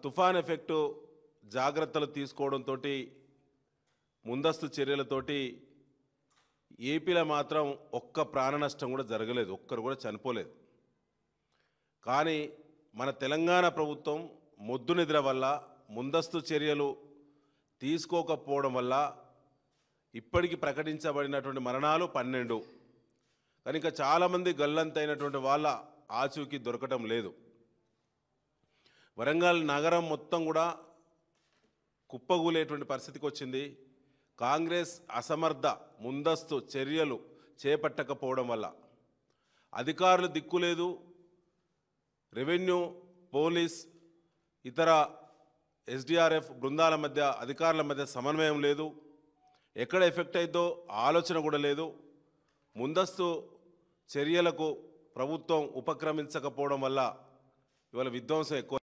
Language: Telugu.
తుఫాన్ ఎఫెక్టు జాగ్రత్తలు తీసుకోవడంతో ముందస్తు చర్యలతోటి ఏపీలో మాత్రం ఒక్క ప్రాణ నష్టం కూడా జరగలేదు, ఒక్కరు కూడా చనిపోలేదు. కానీ మన తెలంగాణ ప్రభుత్వం మొద్దు నిద్ర వల్ల ముందస్తు చర్యలు తీసుకోకపోవడం వల్ల ఇప్పటికి ప్రకటించబడినటువంటి మరణాలు 12. కానీ ఇంకా చాలామంది గల్లంతైనటువంటి వాళ్ళ ఆచూకీ దొరకటం లేదు. వరంగల్ నగరం మొత్తం కూడా కుప్పగూలేటువంటి పరిస్థితికి వచ్చింది. కాంగ్రెస్ అసమర్థ ముందస్తు చర్యలు చేపట్టకపోవడం వల్ల అధికారులు దిక్కులేదు, రెవెన్యూ, పోలీస్, ఇతర ఎస్డిఆర్ఎఫ్ బృందాల మధ్య అధికారుల మధ్య సమన్వయం లేదు, ఎక్కడ ఎఫెక్ట్ అయిందో ఆలోచన కూడా లేదు. ముందస్తు చర్యలకు ప్రభుత్వం ఉపక్రమించకపోవడం వల్ల ఇవాళ విధ్వంసం ఎక్కువ.